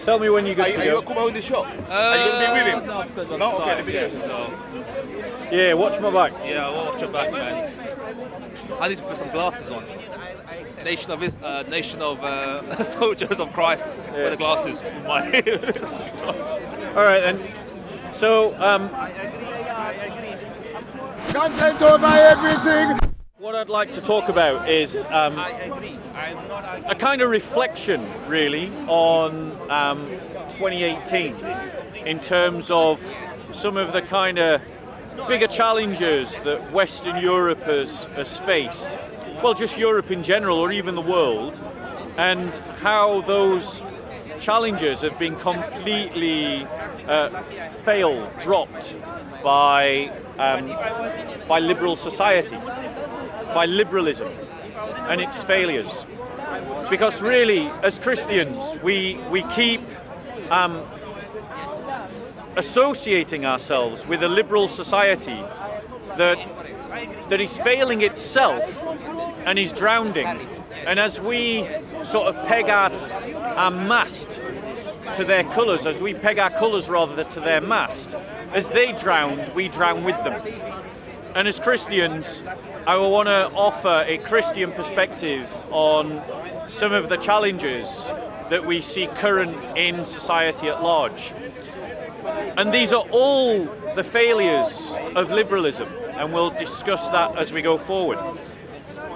Tell me when you're good to Are you go. going to come out in the shop? Are you going to be with him? No, because on No, the okay, side, the video. yeah, so, Yeah, watch my back. yeah, I'll watch your back, man. I need to put some glasses on. Nation of soldiers of Christ with the glasses. My All right then. So, Content over everything. what I'd like to talk about is a kind of reflection, really, on 2018 in terms of some of the kind of bigger challenges that Western Europe has faced. Well, just Europe in general, or even the world, and how those challenges have been completely dropped by liberal society, by liberalism and its failures. Because really, as Christians, we keep associating ourselves with a liberal society that is failing itself and is drowning. And as we sort of peg our mast to their colours, as we peg our colours rather than to their mast, as they drowned, we drown with them. And as Christians, I want to offer a Christian perspective on some of the challenges that we see current in society at large. And these are all the failures of liberalism, and we'll discuss that as we go forward.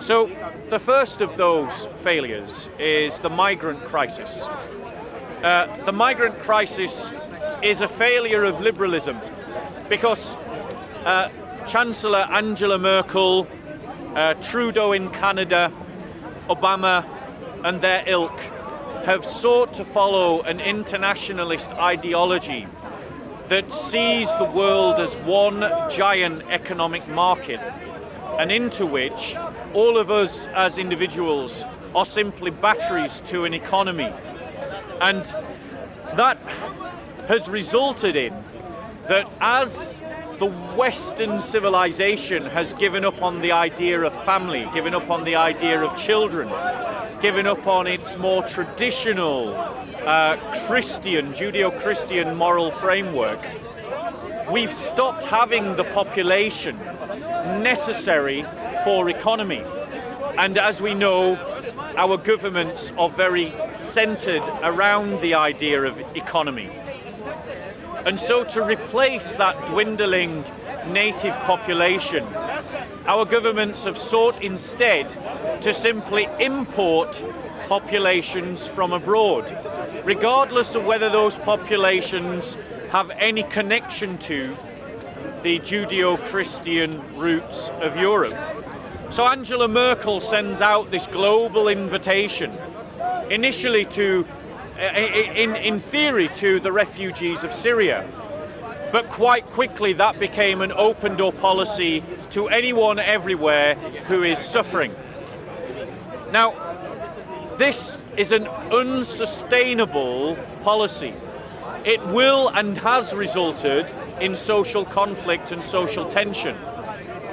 So, the first of those failures is the migrant crisis. The migrant crisis is a failure of liberalism because Chancellor Angela Merkel, Trudeau in Canada, Obama and their ilk have sought to follow an internationalist ideology that sees the world as one giant economic market, and into which all of us as individuals are simply batteries to an economy. And that has resulted in that as the Western civilization has given up on the idea of family, given up on the idea of children, given up on its more traditional Christian, Judeo-Christian moral framework, we've stopped having the population necessary for economy. And as we know, our governments are very centred around the idea of economy. And so to replace that dwindling native population, our governments have sought instead to simply import populations from abroad, regardless of whether those populations have any connection to the Judeo-Christian roots of Europe. So Angela Merkel sends out this global invitation, initially to, in theory, to the refugees of Syria. But quite quickly that became an open door policy to anyone everywhere who is suffering. Now, this is an unsustainable policy. It will and has resulted in social conflict and social tension.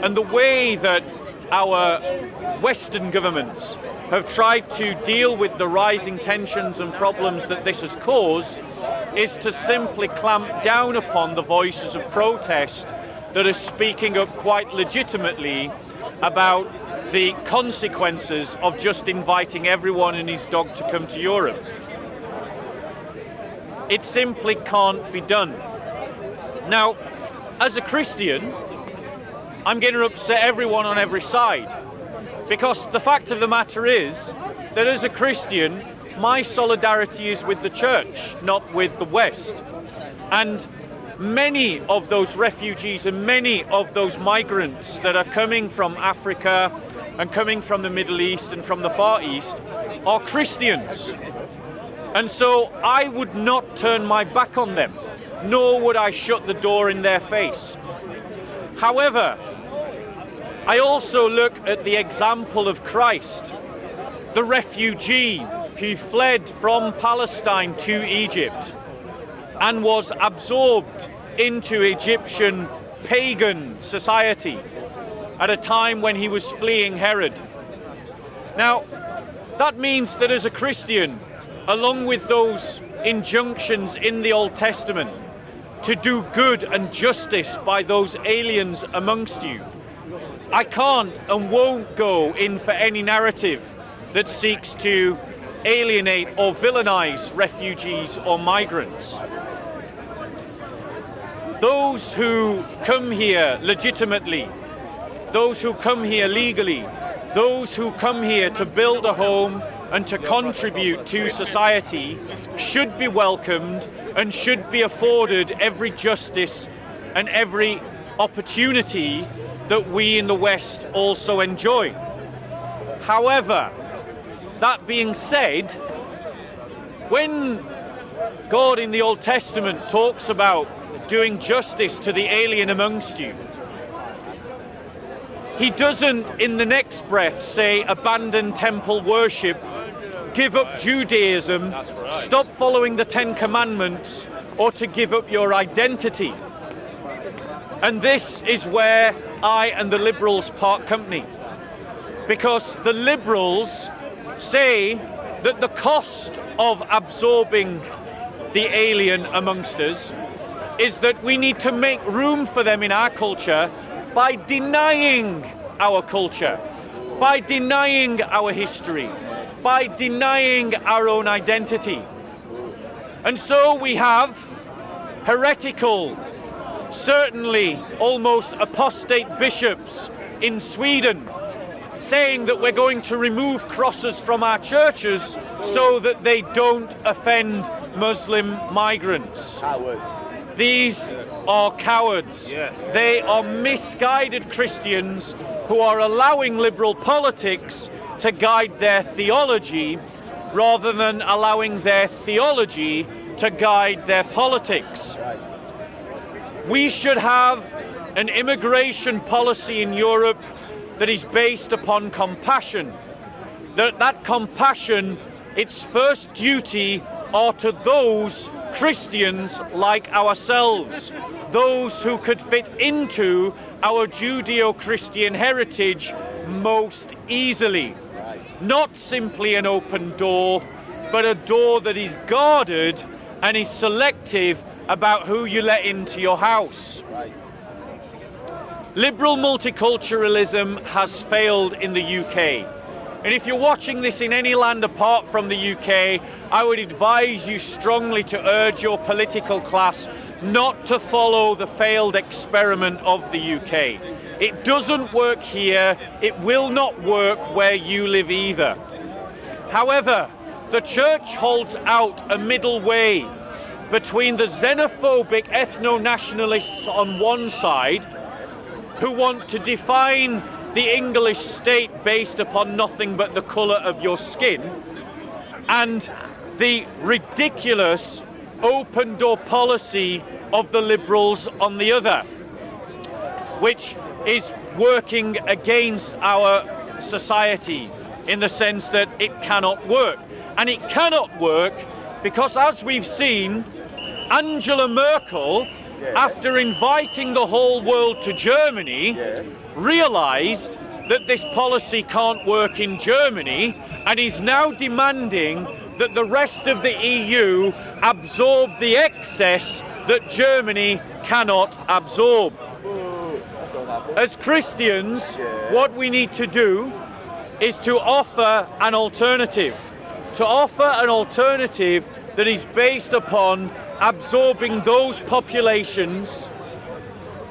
And the way that our Western governments have tried to deal with the rising tensions and problems that this has caused is to simply clamp down upon the voices of protest that are speaking up quite legitimately about the consequences of just inviting everyone and his dog to come to Europe. It simply can't be done. Now, as a Christian, I'm going to upset everyone on every side, because the fact of the matter is that as a Christian, my solidarity is with the church, not with the West. And many of those refugees and many of those migrants that are coming from Africa and coming from the Middle East and from the Far East are Christians. And so I would not turn my back on them, nor would I shut the door in their face. However, I also look at the example of Christ, the refugee who fled from Palestine to Egypt and was absorbed into Egyptian pagan society at a time when he was fleeing Herod. Now, that means that as a Christian, along with those injunctions in the Old Testament to do good and justice by those aliens amongst you. I can't and won't go in for any narrative that seeks to alienate or villainize refugees or migrants. Those who come here legitimately, those who come here legally, those who come here to build a home and to contribute to society should be welcomed and should be afforded every justice and every opportunity that we in the West also enjoy. However, that being said, when God in the Old Testament talks about doing justice to the alien amongst you, he doesn't in the next breath say abandon temple worship, give up Judaism, stop following the Ten Commandments, or to give up your identity. And this is where I and the Liberals part company. Because the Liberals say that the cost of absorbing the alien amongst us is that we need to make room for them in our culture by denying our culture, by denying our history, by denying our own identity. And so we have heretical, certainly almost apostate bishops in Sweden saying that we're going to remove crosses from our churches so that they don't offend Muslim migrants. Cowards. These are cowards. Yes. They are misguided Christians who are allowing liberal politics to guide their theology rather than allowing their theology to guide their politics. Right. We should have an immigration policy in Europe that is based upon compassion. That compassion, its first duty are to those Christians like ourselves, those who could fit into our Judeo-Christian heritage most easily. Not simply an open door, but a door that is guarded and is selective about who you let into your house. Liberal multiculturalism has failed in the UK. And if you're watching this in any land apart from the UK, I would advise you strongly to urge your political class not to follow the failed experiment of the UK. It doesn't work here. It will not work where you live either. However, the church holds out a middle way between the xenophobic ethno-nationalists on one side, who want to define the English state based upon nothing but the colour of your skin, and the ridiculous open door policy of the Liberals on the other, which is working against our society in the sense that it cannot work. And it cannot work because, as we've seen, Angela Merkel, after inviting the whole world to Germany, realised that this policy can't work in Germany and is now demanding that the rest of the EU absorb the excess that Germany cannot absorb. As Christians, what we need to do is to offer an alternative. To offer an alternative that is based upon absorbing those populations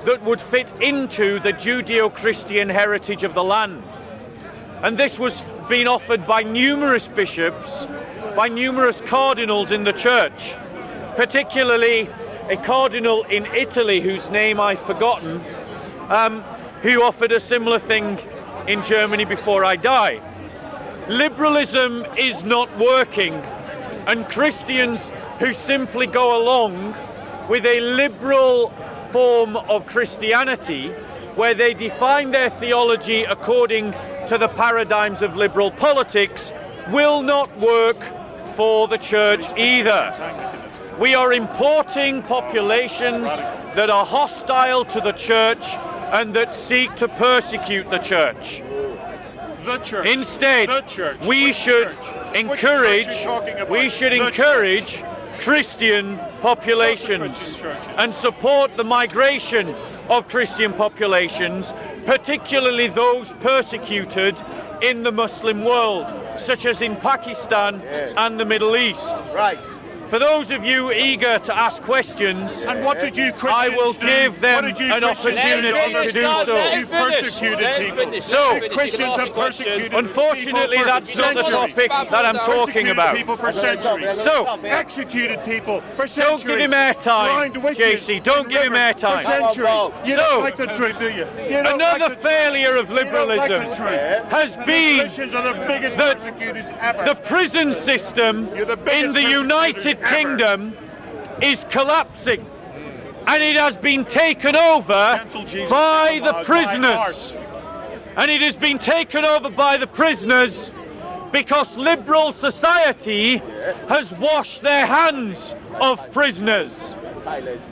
that would fit into the Judeo-Christian heritage of the land. And this was being offered by numerous bishops, by numerous cardinals in the church, particularly a cardinal in Italy whose name I've forgotten, who offered a similar thing in Germany before I die. Liberalism is not working, and Christians who simply go along with a liberal form of Christianity where they define their theology according to the paradigms of liberal politics will not work for the church either. We are importing populations that are hostile to the church and that seek to persecute the church. The church. Instead, The church. we Which should church? encourage Which church are you talking about? we should The encourage Christian populations and support the migration of Christian populations, particularly those persecuted in the Muslim world, such as in Pakistan and the Middle East. Right. For those of you eager to ask questions, And what did you Christians I will do? give them What did you an Christians opportunity do? to do so. You persecuted people. So, Christians have persecuted unfortunately, people for that's not the centuries. topic that I'm talking Persecuted about. people for centuries. So, Executed people for centuries. don't give him airtime, Blind witches JC. Don't in give him rivers airtime. For centuries. You So, don't like the truth, do you? You don't Another like the truth. failure of You don't like liberalism the truth. has been Christians are the biggest that persecutors ever. the prison system You're the in biggest the United persecutors ever. Kingdom is collapsing, and it has been taken over Cancel Jesus by and the laws, prisoners. And it has been taken over by the prisoners because liberal society has washed their hands of prisoners.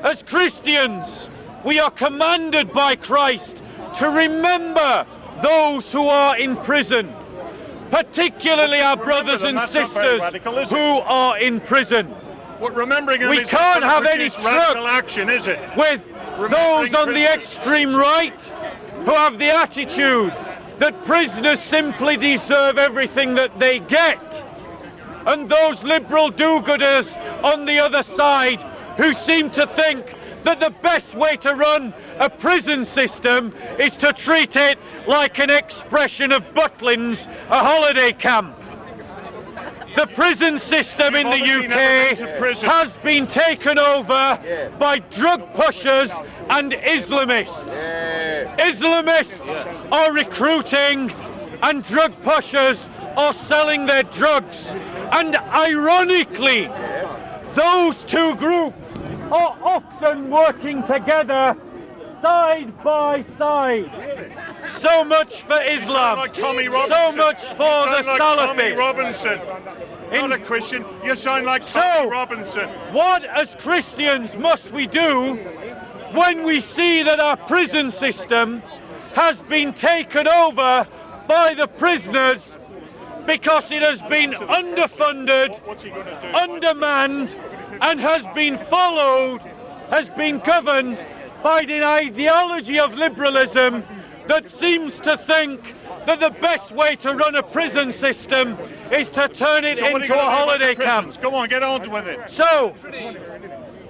As Christians, we are commanded by Christ to remember those who are in prison, particularly our brothers and That's not very sisters radical, is it? who are in prison. What remembering them We is can't not have gonna any produce radical truck action, is it? with those on the prisoners. extreme right who have the attitude that prisoners simply deserve everything that they get, and those liberal do-gooders on the other side who seem to think that the best way to run a prison system is to treat it like an expression of Butlins, a holiday camp. The prison system in the You've obviously never been to UK prison. has been taken over by drug pushers and Islamists. Islamists are recruiting and drug pushers are selling their drugs. And ironically, those two groups are often working together side by side. So much for You sound Islam, like Tommy so Robinson. much for You the sound like Tommy Salafists. Robinson. Not a Christian. You sound like So- Tommy Robinson. What, as Christians, must we do when we see that our prison system has been taken over by the prisoners because it has been underfunded, What's he going to do? undermanned, and has been followed, has been governed by an ideology of liberalism that seems to think that the best way to run a prison system is to turn it So what are you into gonna a do about holiday the prisons? camp. Go on, get on with it. So,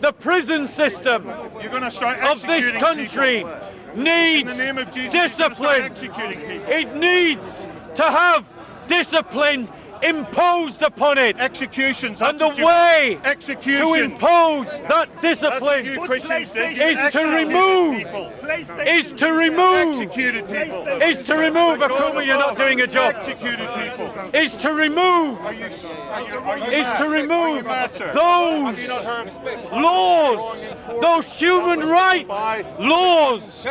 the prison system You're going to start of this executing country people. needs In the name of Jesus, you're gonna start discipline. executing people. It needs to have discipline imposed upon it. Executions. And That's the what you- way Executions. to impose that That's what discipline you Christians did. You is to executed remove- people. is to remove Executed people. Akuma, you're not doing a job. Executed people. Is to remove Are you is mad? to Are you remove mad, sir? Have those you not heard? laws, those human rights laws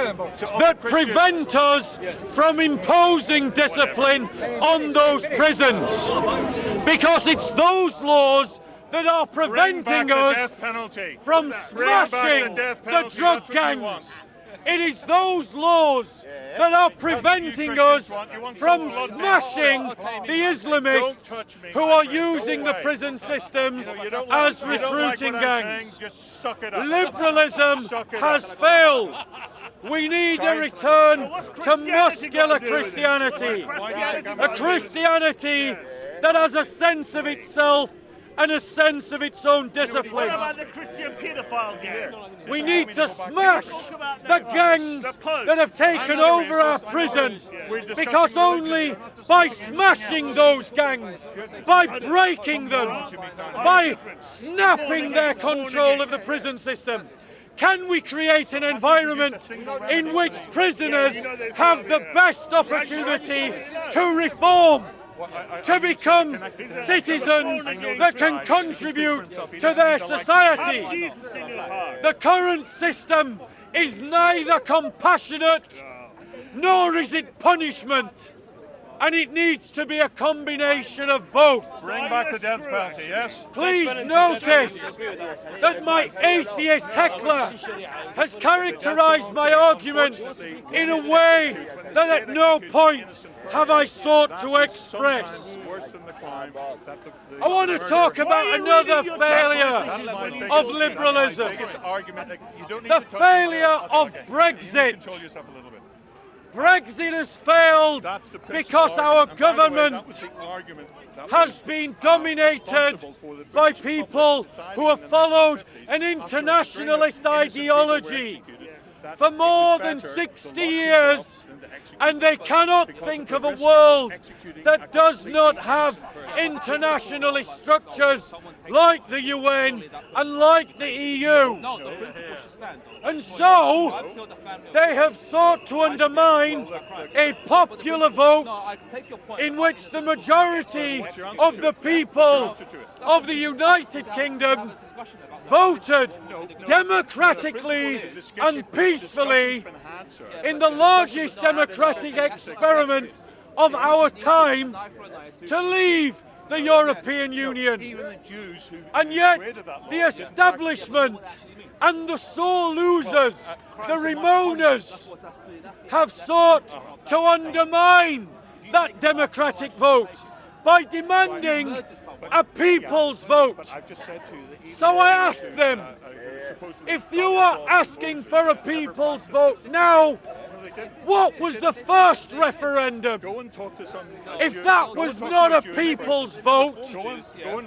that prevent us from imposing discipline on those prisons. Because it's those laws that are Bring back preventing the us death penalty. from Bring back smashing death the penalty. drug That's what you want. gangs. It is those laws that are preventing us from smashing the Islamists who are using the prison systems as recruiting gangs. Just suck it up. Liberalism has failed. We need a return to muscular Christianity. A Christianity that has a sense of itself and a sense of its own discipline. What about the Christian paedophile gangs? We need to smash the gangs that have taken over our prison, because only by smashing those gangs, by breaking them, by snapping their control of the prison system, can we create an environment in which prisoners have the best opportunity to reform, to become citizens that can contribute to their society. Jesus in your heart. The current system is neither compassionate nor is it punishment. And it needs to be a combination of both. Bring back the death penalty, yes? Please notice that my atheist heckler has characterized my argument in a way that at no point have I sought to express. Worse than the crime that I want to talk about another failure of liberalism. The failure of Brexit. Brexit has failed because our government has been dominated by people who have followed an internationalist ideology for more than 60 years, and they cannot think of a world that does not have internationalist structures like the UN and like the EU. And so they have sought to undermine a popular vote in which the majority of the people of the United Kingdom voted democratically and peacefully in the largest democratic experiment of our time to leave the European Union. And yet the establishment and the sore losers, the Remoaners, have sought to undermine that democratic vote by demanding a people's vote. So I ask them, if you are asking for a people's vote now, what was the first referendum? If that was not a people's vote,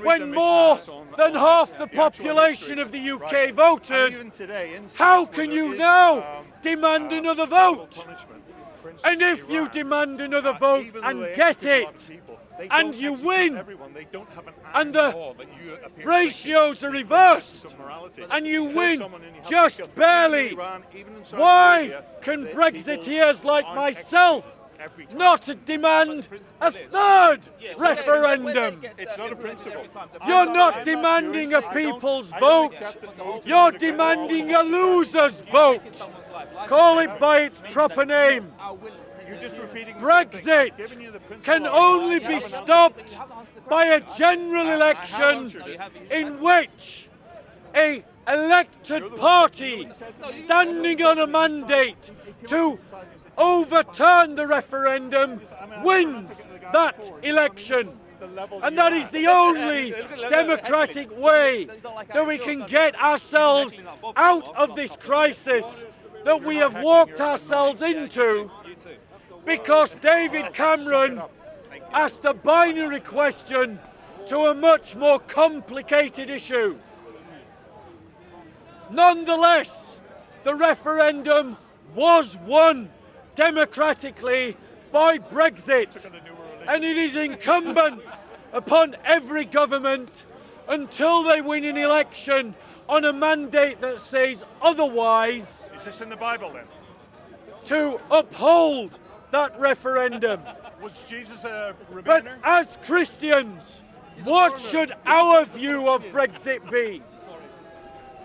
when more than half the population of the UK voted, how can you now demand another vote? And if you demand another vote and get it, and you win, and the ratios are reversed, and you win just barely, why can Brexiteers like myself not demand a third referendum? It's not a principle. You're not demanding a people's vote, you're demanding a loser's vote. Call it by its proper name. Brexit can only be stopped by a general election in which an elected party standing on a mandate to overturn the referendum wins that election. And that is the only democratic way that we can get ourselves out of this crisis that we have walked ourselves into, because David Cameron asked a binary question to a much more complicated issue. Nonetheless, the referendum was won democratically by Brexit, and it is incumbent upon every government, until they win an election on a mandate that says otherwise, Is this in the Bible then? to uphold that referendum. Was Jesus a But rebellion? as Christians, what should our view of Brexit be?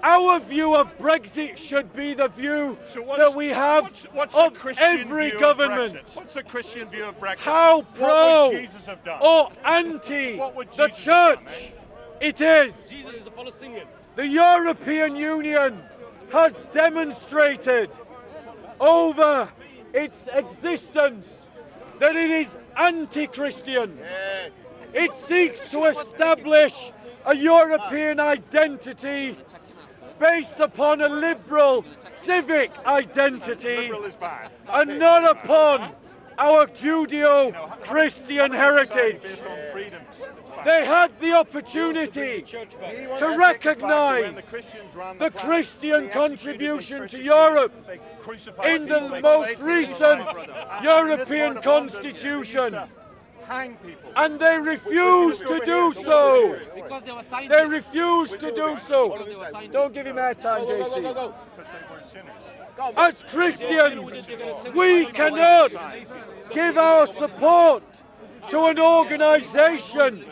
Our view of Brexit should be the view that we have what's the of Christian every view of government. Brexit? What's the Christian view of Brexit? How What pro would Jesus have done? or anti What would the Jesus have done, church it is. Jesus is a Palestinian. The European Union has demonstrated over its existence that it is anti-Christian. It seeks to establish a European identity based upon a liberal civic identity Liberal is bad. and not upon our Judeo-Christian heritage. Based on freedoms. They had the opportunity to recognise the Christian contribution to Europe in the most recent European Constitution, and they refused to do so. Because they were scientists. They refused to do so. Don't give him airtime, JC. As Christians, we cannot give our support to an organisation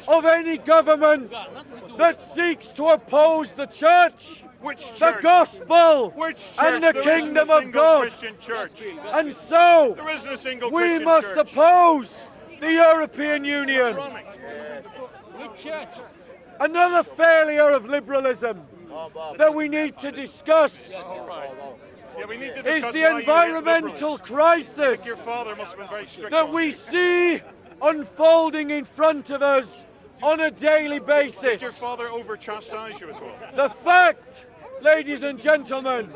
of any government that seeks to oppose the church, Which the church? gospel, Which church? and the There kingdom isn't a of single God. Christian church. And so There isn't a single we Christian must church. oppose the European Union. Ironic. Another failure of liberalism that we need to discuss Right. Yeah, we need to is discuss the why you hate environmental liberals. Your crisis father must have been very strict that on we you. see unfolding in front of us on a daily Did your basis. father over chastise you at all? The fact, ladies and gentlemen,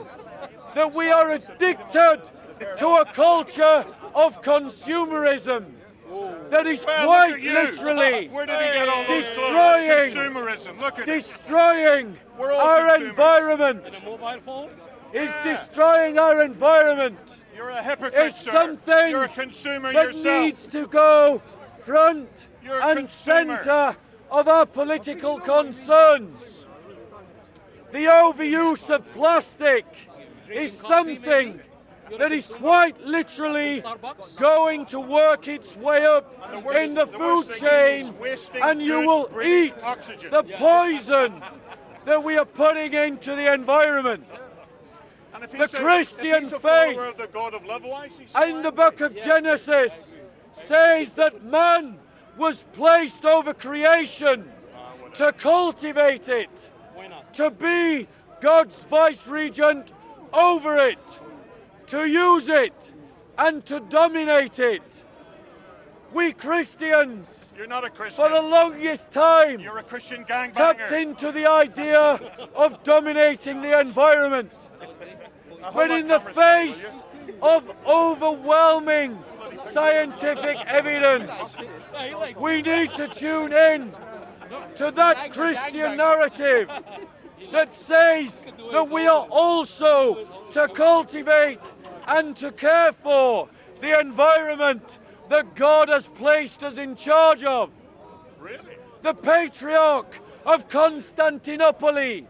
that we are addicted to a culture of consumerism that is Well, quite look at you. literally Where did he get all those destroying, consumerism? Look at it. destroying We're all our consumers. environment, is destroying our environment. You're a hypocrite, Is sir. something You're a consumer that yourself. needs to go front You're a and consumer. centre of our political concerns. The overuse of plastic is something that is quite literally going to work its way up in the food worst thing is chain, it's wasting and you good will British eat oxygen. the poison that we are putting into the environment. And if the he's a- Christian if he's a faith follower of the God of love, why is he in the book of Genesis says that man was placed over creation to cultivate it, to be God's vice-regent over it, to use it and to dominate it. We Christians, You're not a Christian. for the longest time, You're a Christian tapped gangbanger. into the idea of dominating the environment. Hold But that in the conversation, will face of overwhelming scientific evidence, we need to tune in to that Christian narrative that says that we are also to cultivate and to care for the environment that God has placed us in charge of. you? Really? The Patriarch of Constantinople,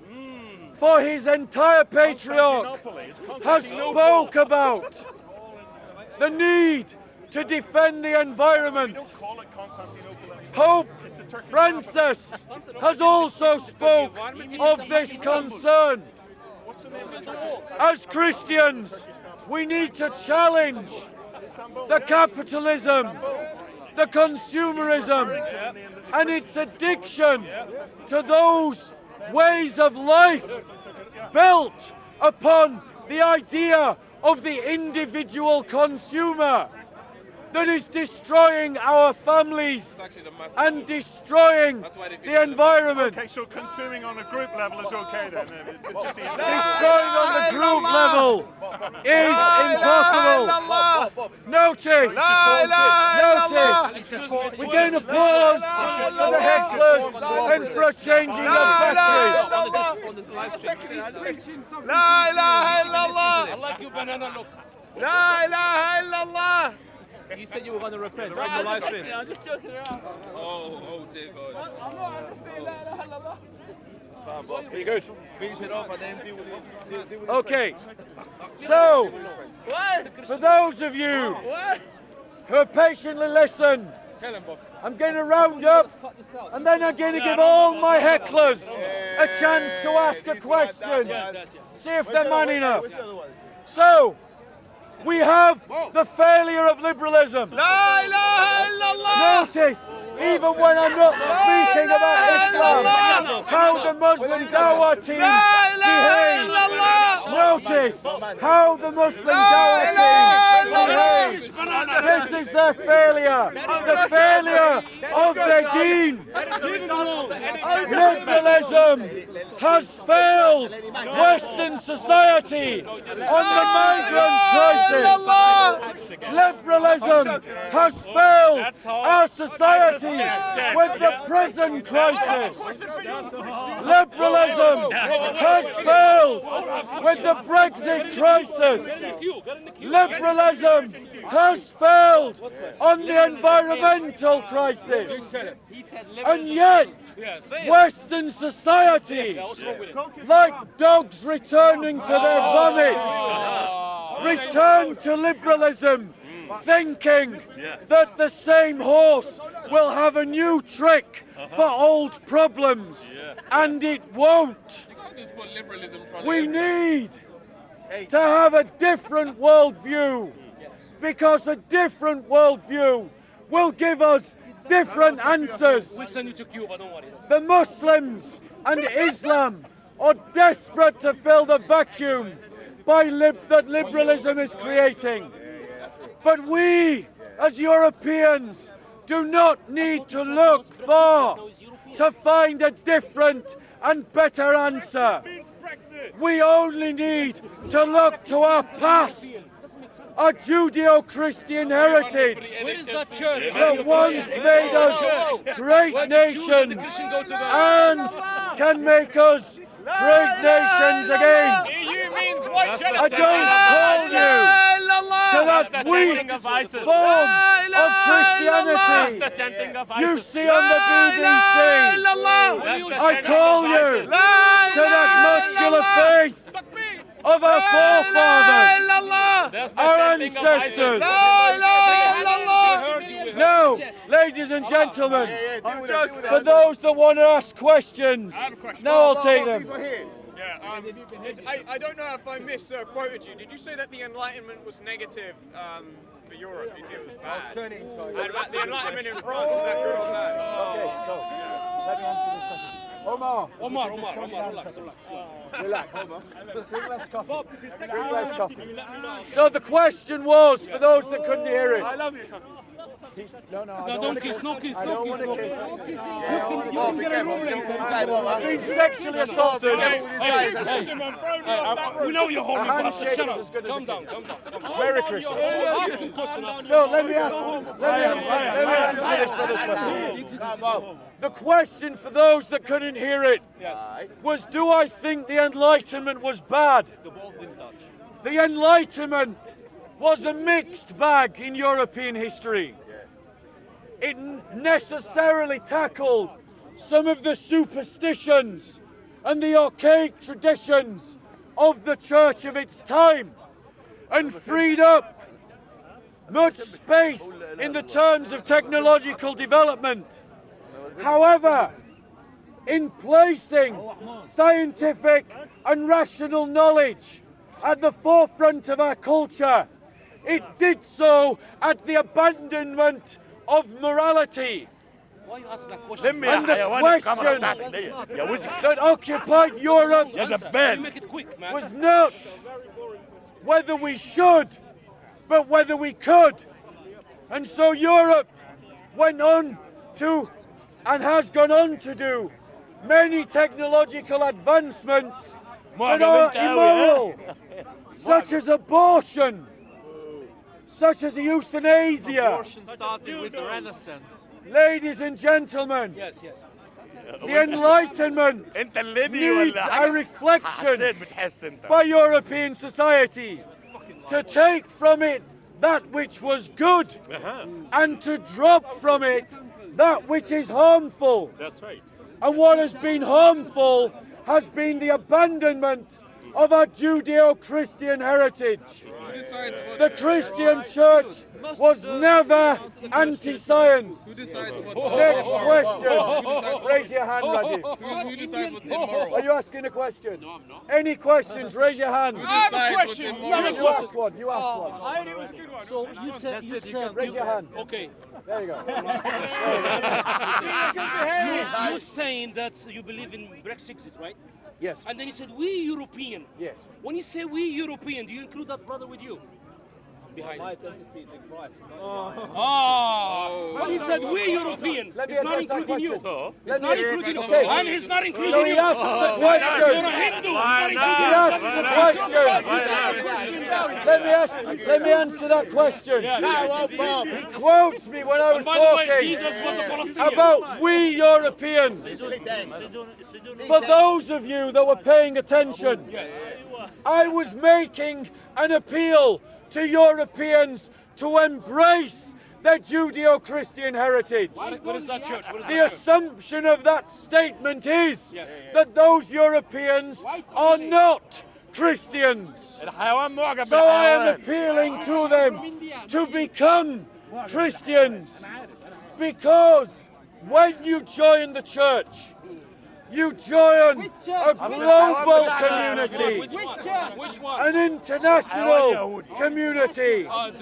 for his entire patriarch, Constantinople. It's has Constantinople. spoke about the need to defend the We environment. don't call it Constantinople anymore. Pope It's a Turkish Francis has also spoke of this concern. What's the name of the Turkish? As Christians, we need to challenge Istanbul. the yeah. capitalism, the consumerism, and its addiction to those ways of life built upon the idea of the individual consumer that is destroying our families and destroying the environment. Okay, so consuming on a group level is okay then. Just the Destroying on the group level is impossible. Notice, we're going to pause for the hecklers and for a changing of batteries. On this live stream. لا إله إلا الله I like you, banana look. لا إله إلا الله. You said you were going to repent on the live stream. I'm just joking around. Oh dear God. I'm not saying لا إله إلا الله. Very good. Finish it off and then deal with it. Okay, so What? for those of you who have patiently listened, I'm going to round up and then I'm going to give all my hecklers a chance to ask a question. See if they're man enough. So, we have the failure of liberalism. لا إله إلا الله. Notice, even when I'm not speaking about Islam, how the Muslim Dawah team لا إله إلا behaves. الله. Notice how the Muslim Dawah team behaves. This is their failure. The failure of their deen. Liberalism has failed Western society on the migrant crisis. Liberalism has failed our society with the prison crisis. Liberalism has failed with the Brexit crisis. Liberalism has failed on the environmental crisis. And yet, Western society, like dogs returning to their vomit, return to liberalism thinking that the same horse will have a new trick for old problems, and it won't. We need to have a different worldview, because a different worldview will give us different answers. We'll send you to Cuba, don't worry. The Muslims and Islam are desperate to fill the vacuum that liberalism is creating. But we, as Europeans, do not need to look far to find a different and better answer. We only need to look to our past, our Judeo-Christian heritage Where is that church? that once made us great nations and can make us great nations again. EU means white I don't call you to that weak form of Christianity you see on the BBC. I call you to that muscular faith of our forefathers, our ancestors. No, ladies and gentlemen, for those that want to ask questions, now I'll take them. I don't know if I misquoted you. Did you say that the Enlightenment was negative for Europe? It was bad. And about the Enlightenment in France, is that good or bad? Okay, so let me answer this question. Omar, relax. Drink less coffee. Drink less coffee. So the question was, for those that couldn't hear it. I love you. No, don't kiss, no kiss, I no don't kiss, want no to kiss. kiss. You can get a room later. I've been sexually assaulted. We know you're holding A bastard. handshake Shut is up. as good as a Calm down, kiss. calm down. Merry Christmas. Ask him question. So let me answer this brother's question. The question for those that couldn't hear it was, do I think the Enlightenment was bad? The Enlightenment was a mixed bag in European history. It necessarily tackled some of the superstitions and the archaic traditions of the church of its time and freed up much space in the terms of technological development. However, in placing scientific and rational knowledge at the forefront of our culture, it did so at the abandonment of morality. Why you ask that question? And the question that occupied Europe You make it quick, man. was not whether we should, but whether we could. And so Europe went on to, and has gone on to do, many technological advancements that are immoral, such as abortion, such as euthanasia. Abortion started with the Renaissance. Ladies and gentlemen, Yes. the Enlightenment needs a reflection by European society to take from it that which was good and to drop from it that which is harmful. That's right. And what has been harmful has been the abandonment of our Judeo-Christian heritage. The Christian church was never anti-science. Next question. Raise your hand, Rajiv. Who decides what's immoral? Are you asking a question? No, I'm not. Any questions? Raise your hand. I have a question. You asked one. You asked one. I heard it was a good one. So you said, Raise your hand. okay. There you go. You're saying that you believe in Brexit, right? Yes. And then you said we European. Yes. When you say we European, do you include that brother with you? Behind. My identity is in Christ. When he said we European, Let me he's not address that including you. question. He's not including you. Okay. And he's not including So you. he asks a You're a question. Hindu. He's not He including asks a question. Let me answer that question. He quotes me when I was By the way, talking Jesus was a Palestinian. about we Europeans. For those of you that were paying attention, I was making an appeal to Europeans to embrace their Judeo-Christian heritage. What is that church? What is The that church? assumption of that statement is that those Europeans are not Christians. So I am appealing to them to become Christians, because when you join the church, you join a global community, an international community, a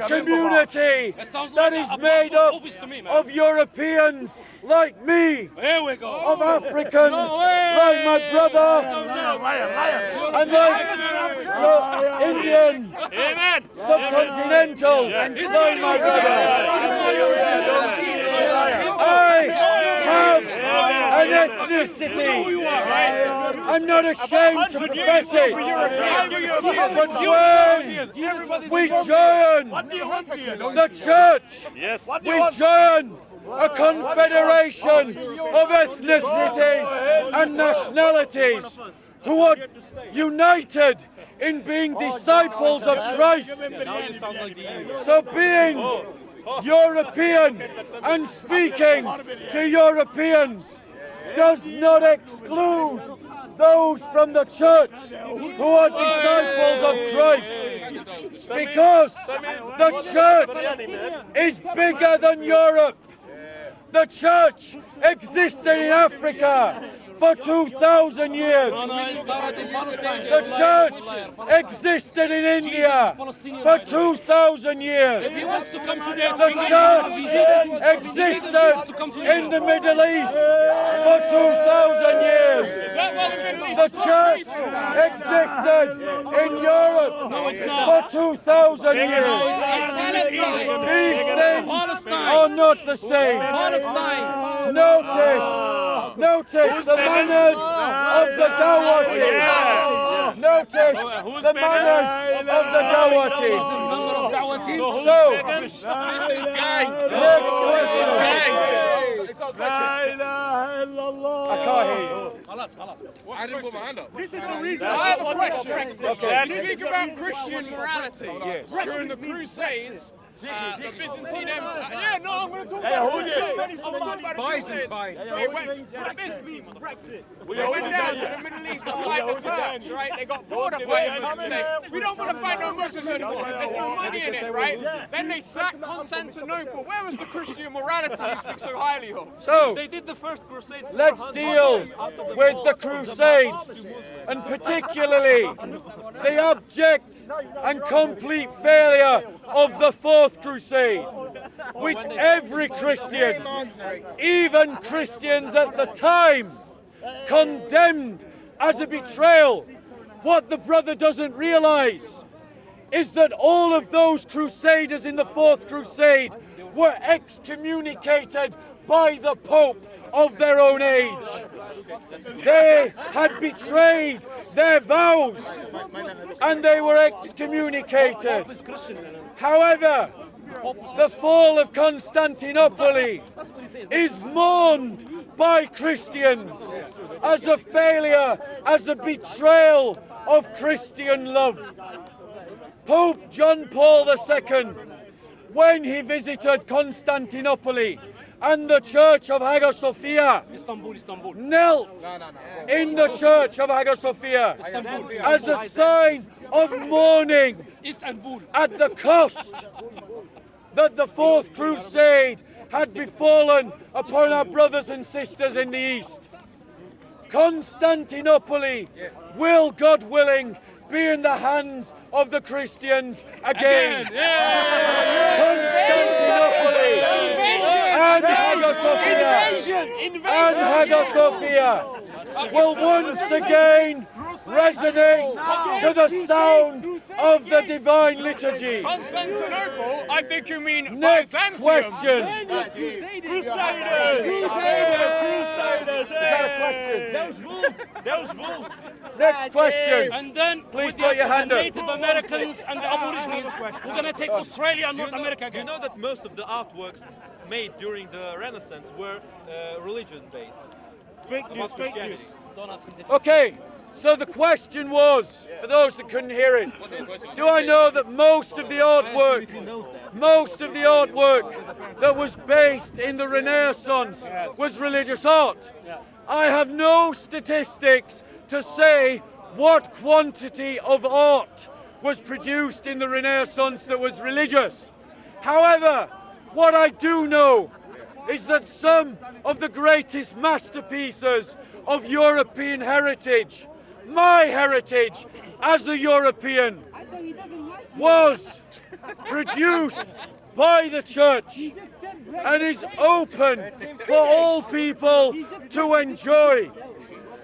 community that is made up of Europeans like me, of Africans like my brother, and like Indian subcontinentals like my brother. I have an ethnicity. I'm not ashamed to profess it. But when we join the church, we join a confederation of ethnicities and nationalities who are united in being disciples of Christ. So being European and speaking to Europeans does not exclude those from the church who are disciples of Christ, because the church is bigger than Europe. The church existed in Africa for 2,000 years. The church existed in India for 2,000 years. The church existed in the Middle East for 2,000 years. The church existed in Europe for 2,000 years. These things are not the same. Notice the manners of the Dawati. Notice the manners of the Dawati. So, next question. I can't hear you. This is the reason I have a question. Okay. You speak about Christian morality. During the Crusades, the Byzantine Empire. Yeah, no, I'm going to talk about the Crusades. I'm going to talk about the Crusades. The Byzantine, they went down to the Middle East to fight the Turks, right? They got bored of fighting Muslims, say, we don't want to fight no Muslims anymore. There's no money in it, right? Then they sacked Constantinople. Where was the Christian morality you speak so highly of? So, They did the first crusade. let's deal with the Crusades, and particularly the abject and complete failure of the Fourth Crusade, which every Christian, even Christians at the time, condemned as a betrayal. What the brother doesn't realize is that all of those crusaders in the Fourth Crusade were excommunicated by the Pope of their own age. They had betrayed their vows and they were excommunicated. However, the fall of Constantinople is mourned by Christians as a failure, as a betrayal of Christian love. Pope John Paul II, when he visited Constantinople and the church of Hagia Sophia, knelt in the church of Hagia Sophia as a sign of mourning at the cost that the Fourth Crusade had befallen upon our brothers and sisters in the East. Constantinople will, God willing, be in the hands of the Christians again. Constantinople and Hagia Sophia will once again resonate to the sound of the divine liturgy. Constantinople? I think you mean Next Byzantium. question. Crusaders! Is that a question? That was Volt! Next question. And then, Please with put your hand the up. Native Americans and the Aborigines, we're going to take Australia and North America You again. know that most of the artworks made during the Renaissance were religion-based. Fake news, fake news. Don't ask him different. Okay, so the question was, for those that couldn't hear it, do I know that most of the artwork that was based in the Renaissance was religious art? I have no statistics to say what quantity of art was produced in the Renaissance that was religious. However, what I do know is that some of the greatest masterpieces of European heritage, my heritage as a European, was produced by the church and is open for all people to enjoy.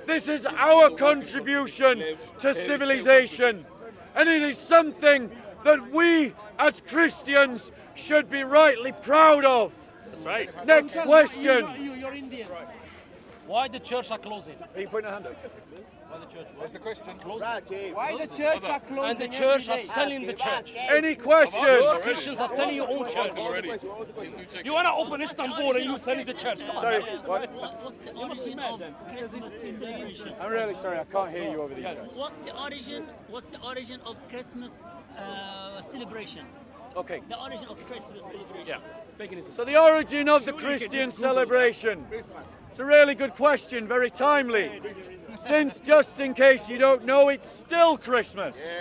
This is our contribution to civilization, and it is something that we as Christians should be rightly proud of. That's right. Next question. You're Indian. Why the church are closing? Are you putting a hand up? Why the church? What's the question? Closing. Why the church are closing? And the church are selling the church. Any question? Your Christians are selling your own church. You want to open Istanbul and you selling the church? Come on. Sorry, what? What's the origin of Christmas celebration? I'm really sorry, I can't hear you over these guys. What's the origin of Christmas celebration? Okay. The origin of Christmas celebration. So the origin of the Christian celebration. It's a really good question, very timely. Since, just in case you don't know, it's still Christmas.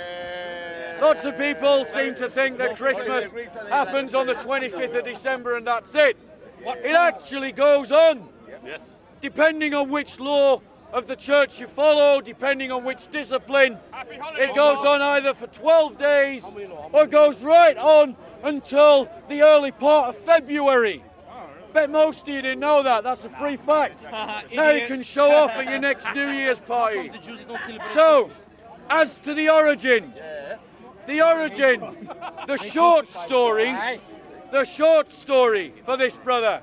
Lots of people seem to think that Christmas happens on the 25th of December and that's it. It actually goes on. Yes. Depending on which law of the church you follow, depending on which discipline, it goes on either for 12 days or goes right on until the early part of February. Bet most of you didn't know that. That's a free fact. Now you can show off at your next New Year's party. So, as to the origin, the short story for this brother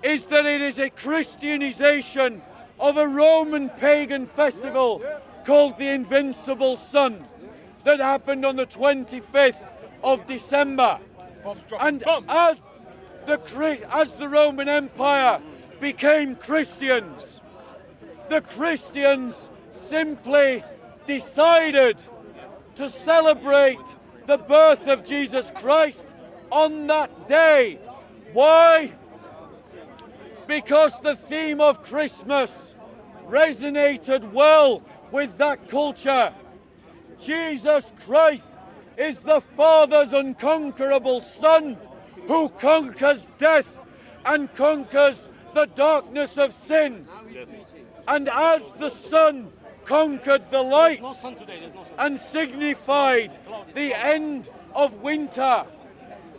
is that it is a Christianization of a Roman pagan festival called the Invincible Sun that happened on the 25th of December. And as the Roman Empire became Christians, the Christians simply decided to celebrate the birth of Jesus Christ on that day. Why? Because the theme of Christmas resonated well with that culture. Jesus Christ is the Father's unconquerable Son who conquers death and conquers the darkness of sin. And as the Son conquered the light and signified the end of winter,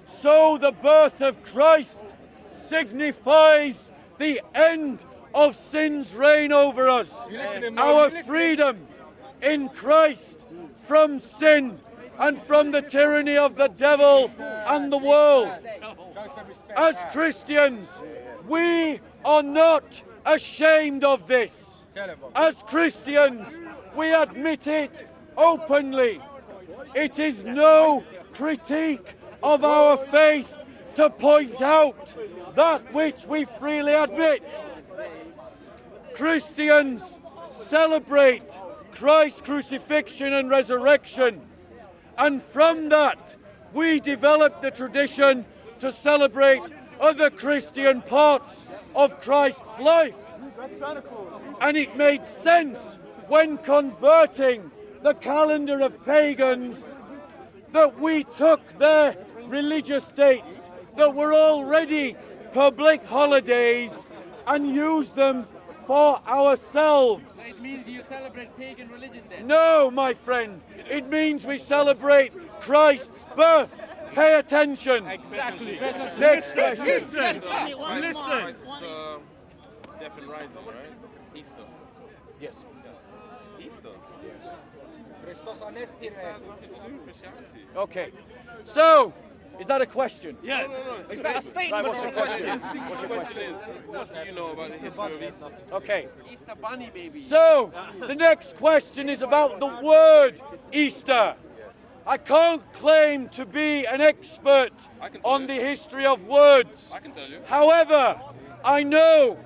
so the birth of Christ signifies the end of sin's reign over us, our freedom in Christ from sin and from the tyranny of the devil and the world. As Christians, we are not ashamed of this. As Christians, we admit it openly. It is no critique of our faith to point out that which we freely admit. Christians celebrate Christ's crucifixion and resurrection, and from that we developed the tradition to celebrate other Christian parts of Christ's life. And it made sense when converting the calendar of pagans that we took their religious dates that were already public holidays and used them for ourselves. It means you celebrate pagan religion then? No, my friend. It means we celebrate Christ's birth. Pay attention. Exactly. Next question. Listen. Death and rising, right? Easter. Yes. Easter. Christos Anesti. Easter has nothing to do with Christianity. Okay. So, is that a question? Yes. Is that a statement? Right, what's your question? What's your question is, what do you know about the history of Easter? Okay. It's a bunny baby. So, the next question is about the word Easter. I can't claim to be an expert on the history of words. I can tell you. However, I know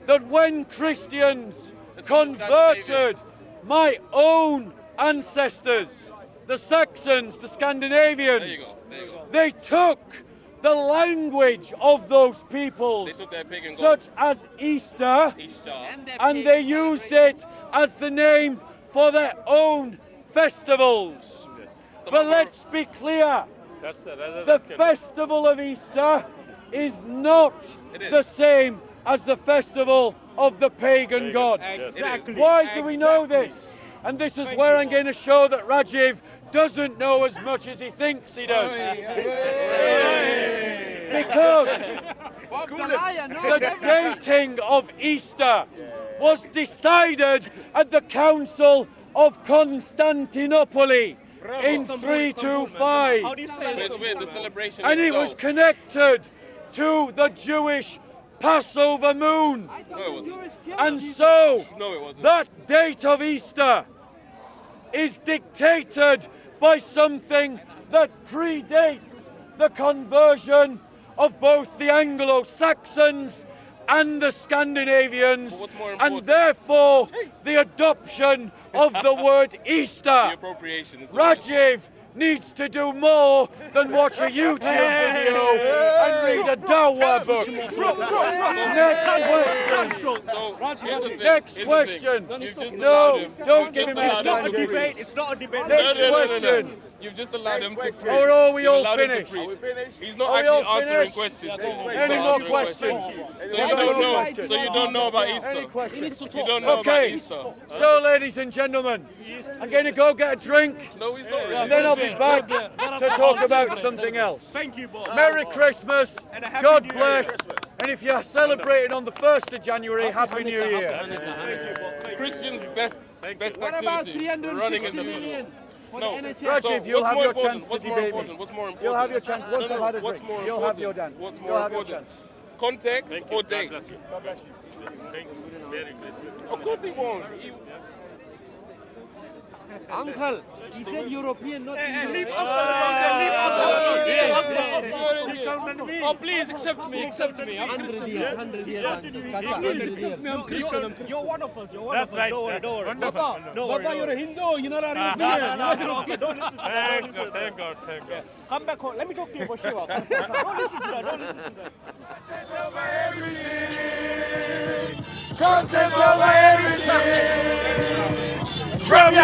that when Christians converted my own ancestors, the Saxons, the Scandinavians, There you go. they took the language of those peoples, They took their pagan god, such as Easter, Easter. and they used it as the name for their own festivals. But let's be clear, the festival of Easter is not the same as the festival of the pagan god. Exactly. Why do we know this? And this is where I'm going to show that Rajiv doesn't know as much as he thinks he does. Because the dating of Easter was decided at the Council of Constantinople in 325. How do you say It's weird, the celebration And it was connected to the Jewish Passover moon. No, it wasn't. And so No, it wasn't. that date of Easter is dictated by something that predates the conversion of both the Anglo-Saxons and the Scandinavians, But what's more and important? therefore the adoption of the word Easter. The appropriation is Rajiv needs to do more than watch a YouTube video and read a Dawa book. Next question. No, don't give him his time, Jason. It's not a debate. Next question. You've just allowed him to preach. Or are we You've all allowed him to finished? preach. He's not Are we actually all answering finished? questions. Any more questions? So you don't know. So you don't know about Any Easter. questions? You don't know about Okay, Easter. so ladies and gentlemen, I'm going to go get a drink No, he's not. and then I'll be back to talk about something else. Thank you, Bob. Merry Christmas, Happy God New Year. bless, and if you're celebrating on the 1st of January, Happy New Year. Christian's best activity. Running as usual. No. Rajiv, you'll have your chance to debate me. What's more important? You'll have your chance once I've had a What's drink. more You'll have your important? dance. What's You'll more have your important? chance. Context or date? Of course he won't. Uncle, he said European, not Leave Uncle alone there. Leave Uncle alone. Leave Uncle alone. Oh, please accept me, accept me. I'm Christian. 100 years. Please accept me. I'm Christian. I'm Christian. You're one of us. You're one of us. Don't worry. Don't worry. Papa, you're a Hindu. You're not a European. Don't listen to that. Don't listen to that. Thank God, thank God. Come back home. Let me talk to you about Shiva. Don't listen to that. Don't listen to that. Come take over everything from your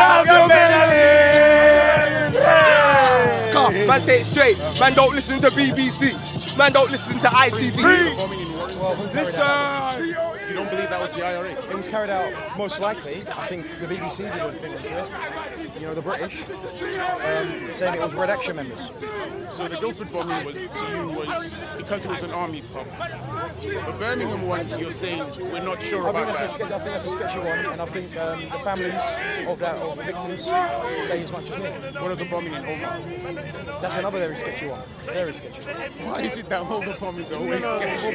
Come, man, say it straight. Man, don't listen to BBC. Man, don't listen to ITV. Listen. You don't believe that was the IRA? It was carried out, most likely, I think the BBC did a thing into it, you know, the British, saying it was Red Action members. So the Guildford bombing was, to you, was because it was an army pub. The Birmingham one, you're saying we're not sure about that. I think that's a sketchy one, and I think the families of the victims say as much as me. What are the bombing in Hobart? That's another very sketchy one. Very sketchy. Why is it that all the bombings are always sketchy?